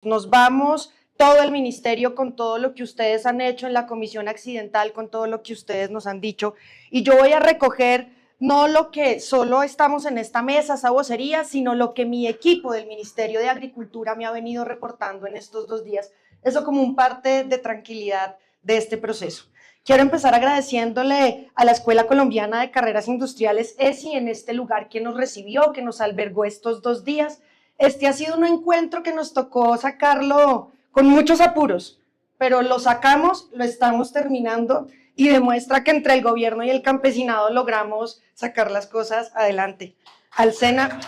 Nos vamos, todo el ministerio, con todo lo que ustedes han hecho en la Comisión Accidental, con todo lo que ustedes nos han dicho, y yo voy a recoger no lo que solo estamos en esta mesa, esa vocería, sino lo que mi equipo del Ministerio de Agricultura me ha venido reportando en estos 2 días, eso como un parte de tranquilidad de este proceso. Quiero empezar agradeciéndole a la Escuela Colombiana de Carreras Industriales, ESI, en este lugar que nos recibió, que nos albergó estos 2 días. Este ha sido un encuentro que nos tocó sacarlo con muchos apuros, pero lo sacamos, lo estamos terminando y demuestra que entre el gobierno y el campesinado logramos sacar las cosas adelante. Al SENA,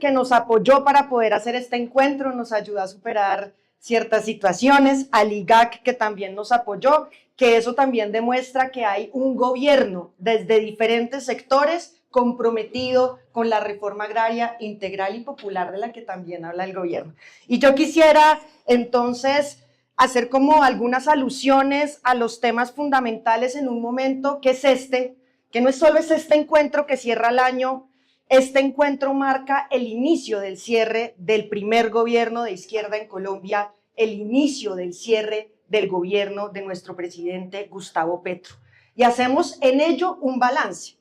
que nos apoyó para poder hacer este encuentro, nos ayudó a superar ciertas situaciones, al IGAC, que también nos apoyó, que eso también demuestra que hay un gobierno desde diferentes sectores comprometido con la reforma agraria integral y popular de la que también habla el gobierno. Y yo quisiera entonces hacer como algunas alusiones a los temas fundamentales en un momento que es este, que no es solo es este encuentro que cierra el año. Este encuentro marca el inicio del cierre del primer gobierno de izquierda en Colombia, el inicio del cierre del gobierno de nuestro presidente Gustavo Petro. Y hacemos en ello un balance.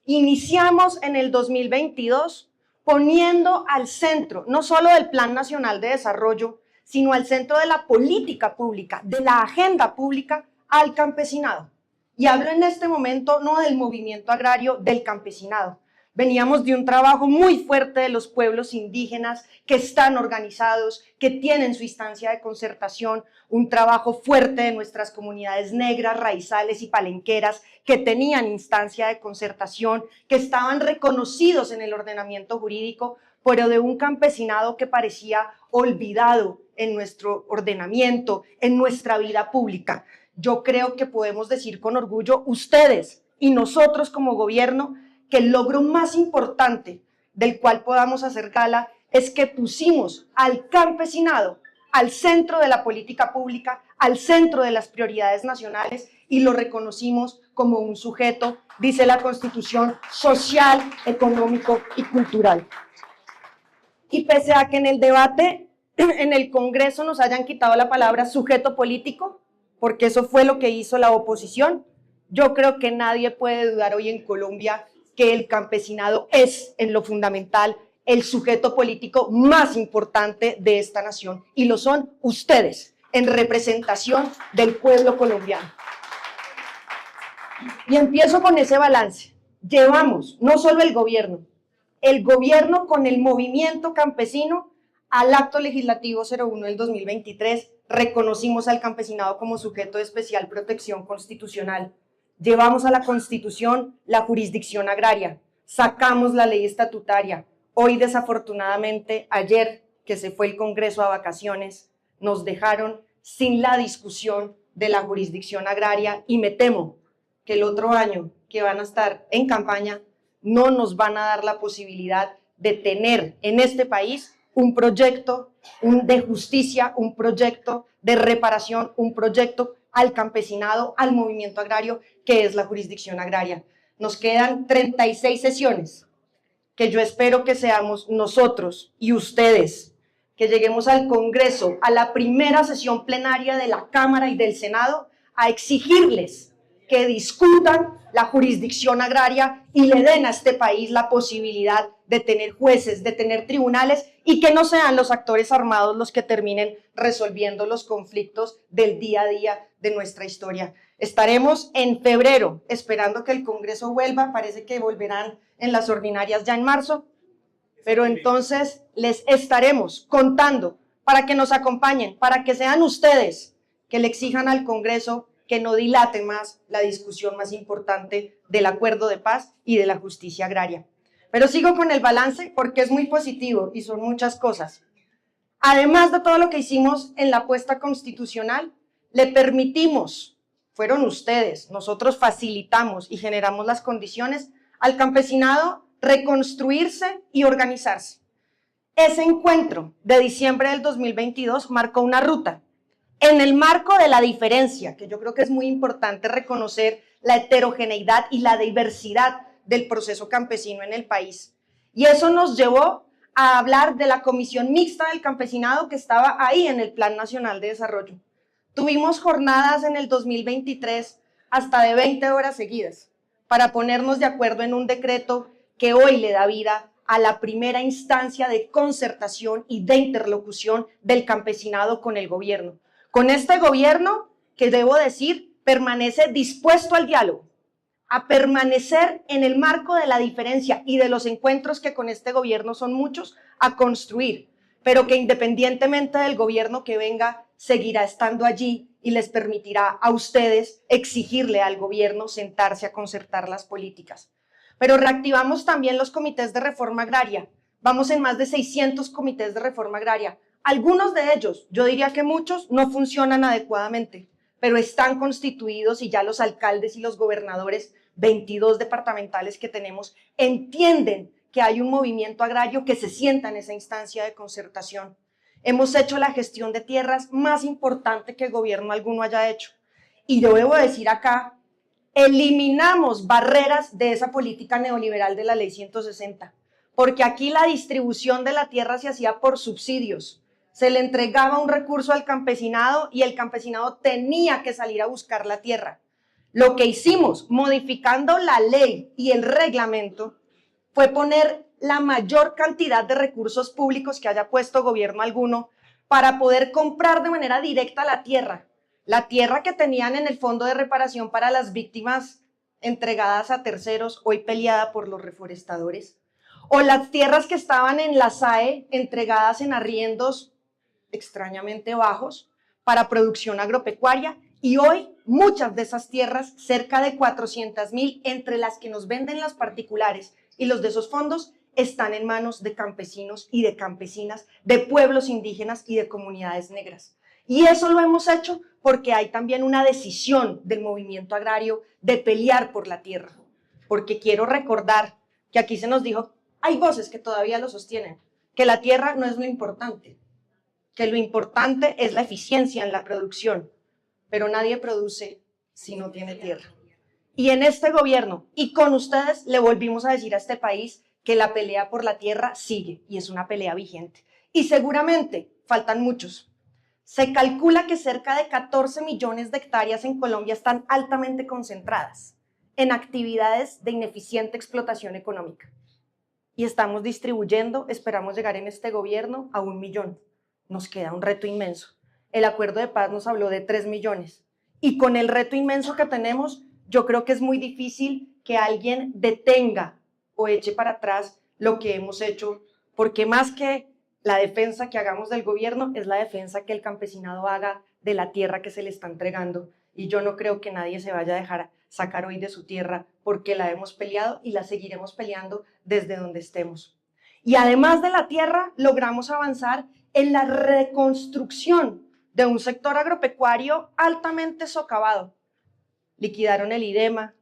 Iniciamos en el 2022 poniendo al centro, no solo del Plan Nacional de Desarrollo, sino al centro de la política pública, de la agenda pública, al campesinado. Y hablo en este momento no del movimiento agrario, del campesinado. Veníamos de un trabajo muy fuerte de los pueblos indígenas que están organizados, que tienen su instancia de concertación, un trabajo fuerte de nuestras comunidades negras, raizales y palenqueras que tenían instancia de concertación, que estaban reconocidos en el ordenamiento jurídico, pero de un campesinado que parecía olvidado en nuestro ordenamiento, en nuestra vida pública. Yo creo que podemos decir con orgullo, ustedes y nosotros como gobierno, que el logro más importante del cual podamos hacer gala es que pusimos al campesinado al centro de la política pública, al centro de las prioridades nacionales y lo reconocimos como un sujeto, dice la Constitución, social, económico y cultural. Y pese a que en el debate en el Congreso nos hayan quitado la palabra sujeto político, porque eso fue lo que hizo la oposición, yo creo que nadie puede dudar hoy en Colombia que el campesinado es, en lo fundamental, el sujeto político más importante de esta nación, y lo son ustedes, en representación del pueblo colombiano. Y empiezo con ese balance. Llevamos, no solo el gobierno con el movimiento campesino, al acto legislativo 01 del 2023, reconocimos al campesinado como sujeto de especial protección constitucional. Llevamos a la Constitución la jurisdicción agraria, sacamos la ley estatutaria. Hoy, desafortunadamente, ayer que se fue el Congreso a vacaciones, nos dejaron sin la discusión de la jurisdicción agraria y me temo que el otro año que van a estar en campaña no nos van a dar la posibilidad de tener en este país un proyecto de justicia, un proyecto de reparación, un proyecto al campesinado, al movimiento agrario, que es la jurisdicción agraria. Nos quedan 36 sesiones, que yo espero que seamos nosotros y ustedes, que lleguemos al Congreso, a la primera sesión plenaria de la Cámara y del Senado, a exigirles que discutan la jurisdicción agraria y le den a este país la posibilidad de tener jueces, de tener tribunales y que no sean los actores armados los que terminen resolviendo los conflictos del día a día de nuestra historia. Estaremos en febrero esperando que el Congreso vuelva, parece que volverán en las ordinarias ya en marzo, pero entonces les estaremos contando para que nos acompañen, para que sean ustedes que le exijan al Congreso que no dilate más la discusión más importante del acuerdo de paz y de la justicia agraria. Pero sigo con el balance porque es muy positivo y son muchas cosas. Además de todo lo que hicimos en la apuesta constitucional, le permitimos, fueron ustedes, nosotros facilitamos y generamos las condiciones al campesinado reconstruirse y organizarse. Ese encuentro de diciembre del 2022 marcó una ruta. En el marco de la diferencia, que yo creo que es muy importante reconocer la heterogeneidad y la diversidad del proceso campesino en el país, Y eso nos llevó a hablar de la Comisión Mixta del Campesinado que estaba ahí en el Plan Nacional de Desarrollo. Tuvimos jornadas en el 2023 hasta de 20 horas seguidas para ponernos de acuerdo en un decreto que hoy le da vida a la primera instancia de concertación y de interlocución del campesinado con el gobierno. Con este gobierno, que debo decir, permanece dispuesto al diálogo, a permanecer en el marco de la diferencia y de los encuentros que con este gobierno son muchos, a construir, pero que independientemente del gobierno que venga, seguirá estando allí y les permitirá a ustedes exigirle al gobierno sentarse a concertar las políticas. Pero reactivamos también los comités de reforma agraria. Vamos en más de 600 comités de reforma agraria. Algunos de ellos, yo diría que muchos, no funcionan adecuadamente, pero están constituidos y ya los alcaldes y los gobernadores, 22 departamentales que tenemos, entienden que hay un movimiento agrario que se sienta en esa instancia de concertación. Hemos hecho la gestión de tierras más importante que el gobierno alguno haya hecho. Y yo debo decir acá, eliminamos barreras de esa política neoliberal de la Ley 160, porque aquí la distribución de la tierra se hacía por subsidios. Se le entregaba un recurso al campesinado y el campesinado tenía que salir a buscar la tierra. Lo que hicimos, modificando la ley y el reglamento, fue poner la mayor cantidad de recursos públicos que haya puesto gobierno alguno para poder comprar de manera directa la tierra que tenían en el Fondo de Reparación para las Víctimas entregadas a terceros, hoy peleada por los reforestadores, o las tierras que estaban en la SAE entregadas en arriendos extrañamente bajos para producción agropecuaria, y hoy muchas de esas tierras, cerca de 400.000, entre las que nos venden las particulares y los de esos fondos, están en manos de campesinos y de campesinas, de pueblos indígenas y de comunidades negras. Y eso lo hemos hecho porque hay también una decisión del movimiento agrario de pelear por la tierra. Porque quiero recordar que aquí se nos dijo, hay voces que todavía lo sostienen, que la tierra no es lo importante, que lo importante es la eficiencia en la producción, pero nadie produce si no tiene tierra. Y en este gobierno y con ustedes le volvimos a decir a este país que la pelea por la tierra sigue y es una pelea vigente. Y seguramente faltan muchos. Se calcula que cerca de 14 millones de hectáreas en Colombia están altamente concentradas en actividades de ineficiente explotación económica. Y estamos distribuyendo, esperamos llegar en este gobierno a 1 millón. Nos queda un reto inmenso. El acuerdo de paz nos habló de 3 millones. Y con el reto inmenso que tenemos, yo creo que es muy difícil que alguien detenga o eche para atrás lo que hemos hecho, porque más que la defensa que hagamos del gobierno, es la defensa que el campesinado haga de la tierra que se le está entregando. Y yo no creo que nadie se vaya a dejar sacar hoy de su tierra porque la hemos peleado y la seguiremos peleando desde donde estemos. Y además de la tierra, logramos avanzar en la reconstrucción de un sector agropecuario altamente socavado. Liquidaron el IDEMA,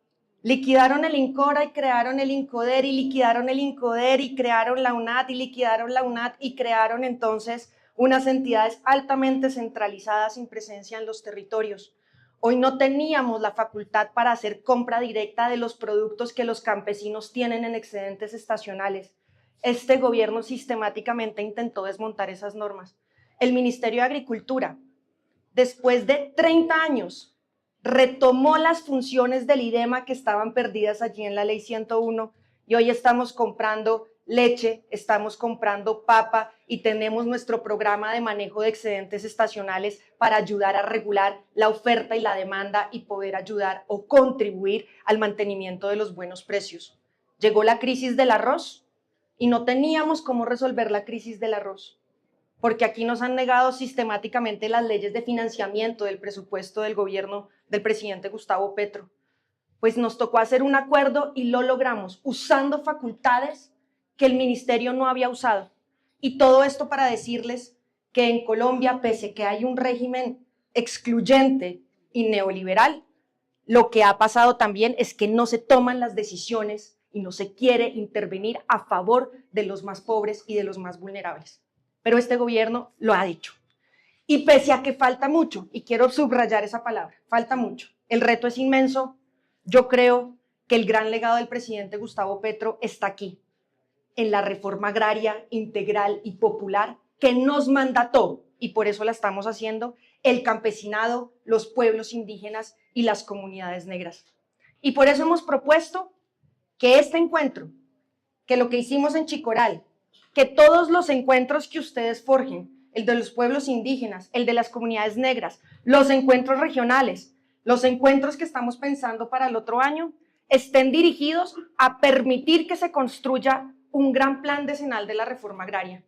liquidaron el INCORA y crearon el INCODER, y liquidaron el INCODER y crearon la UNAT, y liquidaron la UNAT y crearon entonces unas entidades altamente centralizadas sin presencia en los territorios. Hoy no teníamos la facultad para hacer compra directa de los productos que los campesinos tienen en excedentes estacionales. Este gobierno sistemáticamente intentó desmontar esas normas. El Ministerio de Agricultura, después de 30 años, retomó las funciones del IDEMA que estaban perdidas allí en la Ley 101 y hoy estamos comprando leche, estamos comprando papa y tenemos nuestro programa de manejo de excedentes estacionales para ayudar a regular la oferta y la demanda y poder ayudar o contribuir al mantenimiento de los buenos precios. Llegó la crisis del arroz y no teníamos cómo resolver la crisis del arroz, porque aquí nos han negado sistemáticamente las leyes de financiamiento del presupuesto del gobierno del presidente Gustavo Petro. Pues nos tocó hacer un acuerdo y lo logramos, usando facultades que el ministerio no había usado. Y todo esto para decirles que en Colombia, pese a que hay un régimen excluyente y neoliberal, lo que ha pasado también es que no se toman las decisiones y no se quiere intervenir a favor de los más pobres y de los más vulnerables. Pero este gobierno lo ha dicho. Y pese a que falta mucho, y quiero subrayar esa palabra, falta mucho, el reto es inmenso, yo creo que el gran legado del presidente Gustavo Petro está aquí. en la reforma agraria integral y popular que nos mandató, y por eso la estamos haciendo, el campesinado, los pueblos indígenas y las comunidades negras. Y por eso hemos propuesto que este encuentro, que lo que hicimos en Chicoral, que todos los encuentros que ustedes forjen, el de los pueblos indígenas, el de las comunidades negras, los encuentros regionales, los encuentros que estamos pensando para el otro año, estén dirigidos a permitir que se construya un gran plan decenal de la reforma agraria.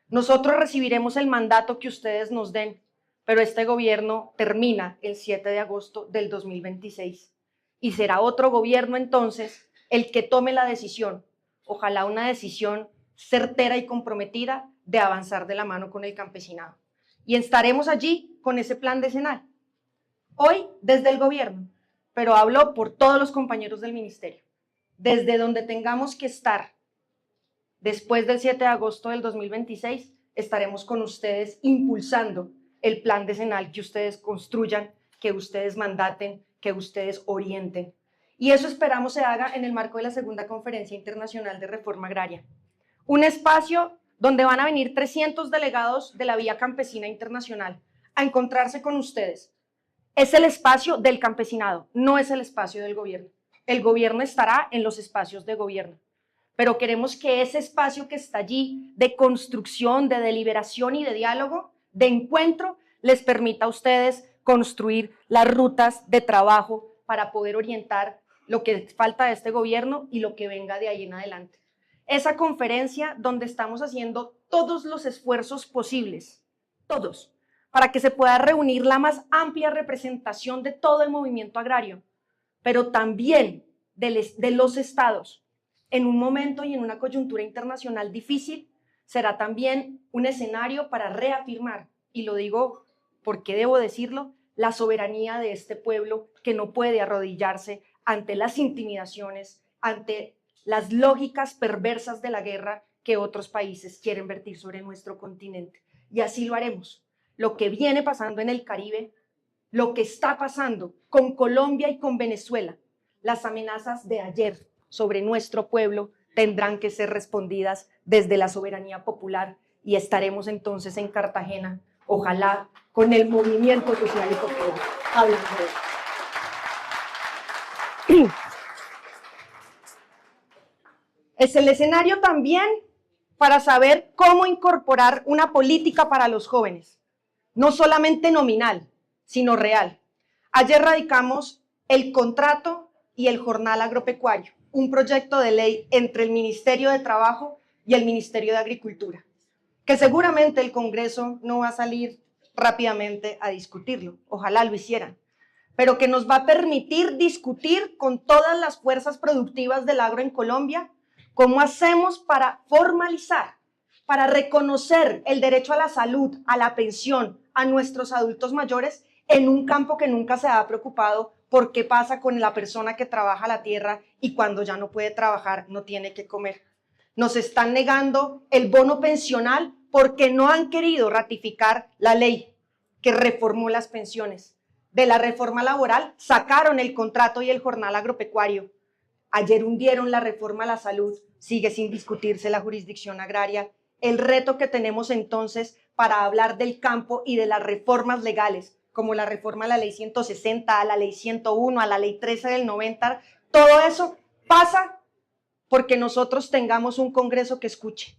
Nosotros recibiremos el mandato que ustedes nos den, pero este gobierno termina el 7 de agosto del 2026 y será otro gobierno entonces el que tome la decisión, ojalá una decisión certera y comprometida de avanzar de la mano con el campesinado. Y estaremos allí con ese plan decenal. Hoy desde el gobierno, pero hablo por todos los compañeros del ministerio, desde donde tengamos que estar después del 7 de agosto del 2026, estaremos con ustedes impulsando el plan decenal que ustedes construyan, que ustedes mandaten, que ustedes orienten. Y eso esperamos se haga en el marco de la segunda Conferencia Internacional de Reforma Agraria. Un espacio donde van a venir 300 delegados de la Vía Campesina Internacional a encontrarse con ustedes. Es el espacio del campesinado, no es el espacio del gobierno. El gobierno estará en los espacios de gobierno, pero queremos que ese espacio que está allí de construcción, de deliberación y de diálogo, de encuentro, les permita a ustedes construir las rutas de trabajo para poder orientar lo que falta de este gobierno y lo que venga de ahí en adelante. Esa conferencia donde estamos haciendo todos los esfuerzos posibles, todos, para que se pueda reunir la más amplia representación de todo el movimiento agrario, pero también de los estados. En un momento y en una coyuntura internacional difícil, será también un escenario para reafirmar, y lo digo porque debo decirlo, la soberanía de este pueblo que no puede arrodillarse ante las intimidaciones, ante las lógicas perversas de la guerra que otros países quieren vertir sobre nuestro continente. Y así lo haremos. Lo que viene pasando en el Caribe, lo que está pasando con Colombia y con Venezuela, las amenazas de ayer sobre nuestro pueblo tendrán que ser respondidas desde la soberanía popular y estaremos entonces en Cartagena, ojalá con el movimiento social y popular. Hablando de eso. Es el escenario también para saber cómo incorporar una política para los jóvenes, no solamente nominal, sino real. Ayer radicamos el contrato y el jornal agropecuario, un proyecto de ley entre el Ministerio de Trabajo y el Ministerio de Agricultura, que seguramente el Congreso no va a salir rápidamente a discutirlo, ojalá lo hicieran, pero que nos va a permitir discutir con todas las fuerzas productivas del agro en Colombia cómo hacemos para formalizar, para reconocer el derecho a la salud, a la pensión, a nuestros adultos mayores en un campo que nunca se ha preocupado por qué pasa con la persona que trabaja la tierra y cuando ya no puede trabajar no tiene que comer. Nos están negando el bono pensional porque no han querido ratificar la ley que reformó las pensiones. De la reforma laboral sacaron el contrato y el jornal agropecuario. Ayer hundieron la reforma a la salud, sigue sin discutirse la jurisdicción agraria. El reto que tenemos entonces para hablar del campo y de las reformas legales, como la reforma a la ley 160, a la ley 101, a la ley 13 del 90, todo eso pasa porque nosotros tengamos un Congreso que escuche,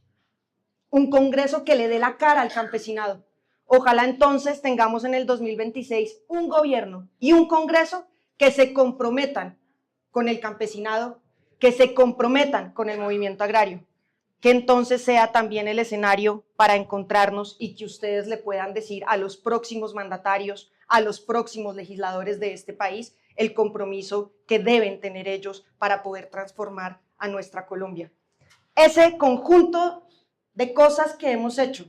un Congreso que le dé la cara al campesinado. Ojalá entonces tengamos en el 2026 un gobierno y un Congreso que se comprometan con el campesinado, que se comprometan con el movimiento agrario, que entonces sea también el escenario para encontrarnos y que ustedes le puedan decir a los próximos mandatarios, a los próximos legisladores de este país, el compromiso que deben tener ellos para poder transformar a nuestra Colombia. Ese conjunto de cosas que hemos hecho,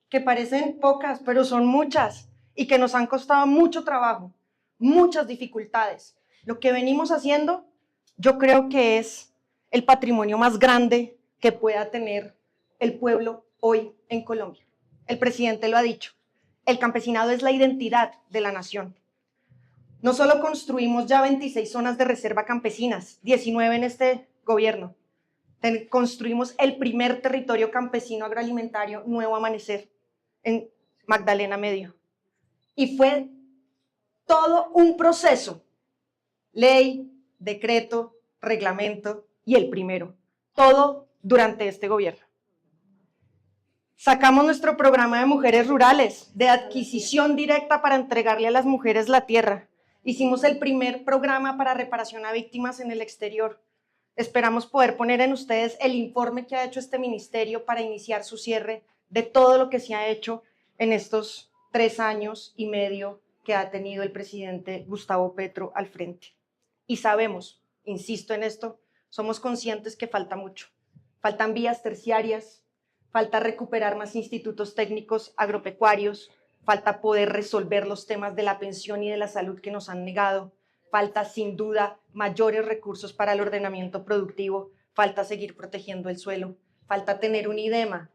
que parecen pocas, pero son muchas y que nos han costado mucho trabajo, muchas dificultades. Lo que venimos haciendo, yo creo que es el patrimonio más grande que pueda tener el pueblo hoy en Colombia. El presidente lo ha dicho, el campesinado es la identidad de la nación. No solo construimos ya 26 zonas de reserva campesinas, 19 en este gobierno, construimos el primer territorio campesino agroalimentario Nuevo Amanecer en Magdalena Medio. Y fue todo un proceso, ley, decreto, reglamento y el primero, todo durante este gobierno. Sacamos nuestro programa de mujeres rurales, de adquisición directa para entregarle a las mujeres la tierra. Hicimos el primer programa para reparación a víctimas en el exterior. Esperamos poder poner en ustedes el informe que ha hecho este ministerio para iniciar su cierre de todo lo que se ha hecho en estos 3 años y medio que ha tenido el presidente Gustavo Petro al frente. Y sabemos, insisto en esto, somos conscientes que falta mucho. Faltan vías terciarias, falta recuperar más institutos técnicos agropecuarios, falta poder resolver los temas de la pensión y de la salud que nos han negado, falta sin duda mayores recursos para el ordenamiento productivo, falta seguir protegiendo el suelo, falta tener un IDEMA,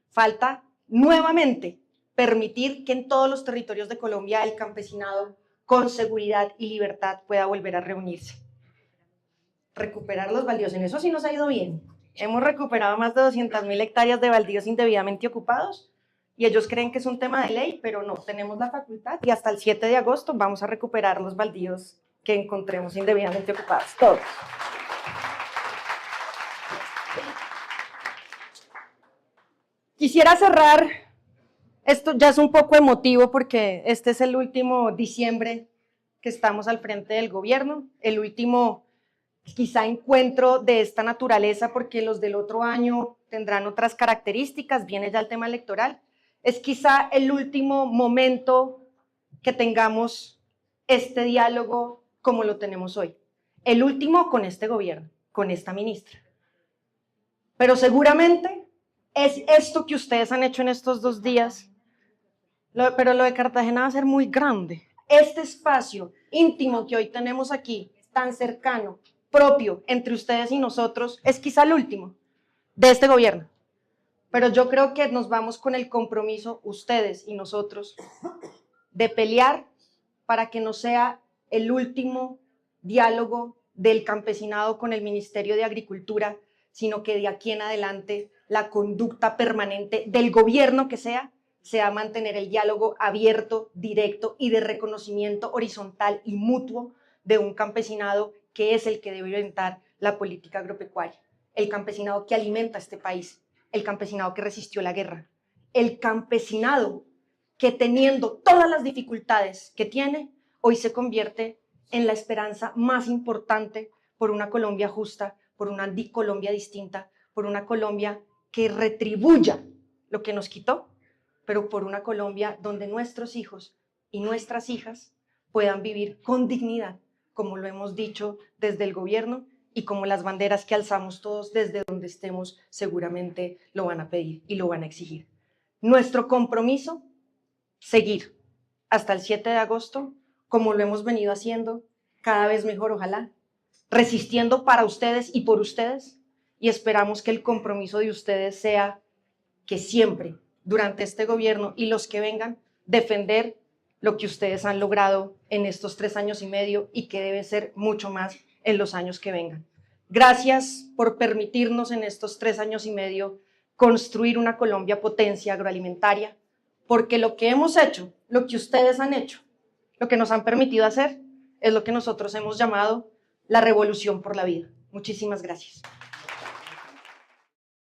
falta nuevamente permitir que en todos los territorios de Colombia el campesinado con seguridad y libertad pueda volver a reunirse. Recuperar los baldíos, en eso sí nos ha ido bien. Hemos recuperado más de 200.000 hectáreas de baldíos indebidamente ocupados y ellos creen que es un tema de ley, pero no, tenemos la facultad y hasta el 7 de agosto vamos a recuperar los baldíos que encontremos indebidamente ocupados, todos. Quisiera cerrar, esto ya es un poco emotivo porque este es el último diciembre que estamos al frente del gobierno, el último quizá encuentro de esta naturaleza porque los del otro año tendrán otras características, viene ya el tema electoral, es quizá el último momento que tengamos este diálogo como lo tenemos hoy, el último con este gobierno, con esta ministra. Pero seguramente es esto que ustedes han hecho en estos 2 días, pero lo de Cartagena va a ser muy grande. Este espacio íntimo que hoy tenemos aquí, tan cercano, propio entre ustedes y nosotros, es quizá el último de este gobierno. Pero yo creo que nos vamos con el compromiso, ustedes y nosotros, de pelear para que no sea el último diálogo del campesinado con el Ministerio de Agricultura, sino que de aquí en adelante la conducta permanente del gobierno que sea mantener el diálogo abierto, directo y de reconocimiento horizontal y mutuo de un campesinado que es el que debe orientar la política agropecuaria, el campesinado que alimenta este país, el campesinado que resistió la guerra, el campesinado que teniendo todas las dificultades que tiene, hoy se convierte en la esperanza más importante por una Colombia justa, por una Colombia distinta, por una Colombia que retribuya lo que nos quitó, pero por una Colombia donde nuestros hijos y nuestras hijas puedan vivir con dignidad, como lo hemos dicho desde el gobierno y como las banderas que alzamos todos desde donde estemos seguramente lo van a pedir y lo van a exigir. Nuestro compromiso, seguir hasta el 7 de agosto, como lo hemos venido haciendo, cada vez mejor ojalá, resistiendo para ustedes y por ustedes, y esperamos que el compromiso de ustedes sea que siempre, durante este gobierno y los que vengan, defender lo que ustedes han logrado en estos 3 años y medio y que debe ser mucho más en los años que vengan. Gracias por permitirnos en estos 3 años y medio construir una Colombia potencia agroalimentaria, porque lo que hemos hecho, lo que ustedes han hecho, lo que nos han permitido hacer, es lo que nosotros hemos llamado la revolución por la vida. Muchísimas gracias.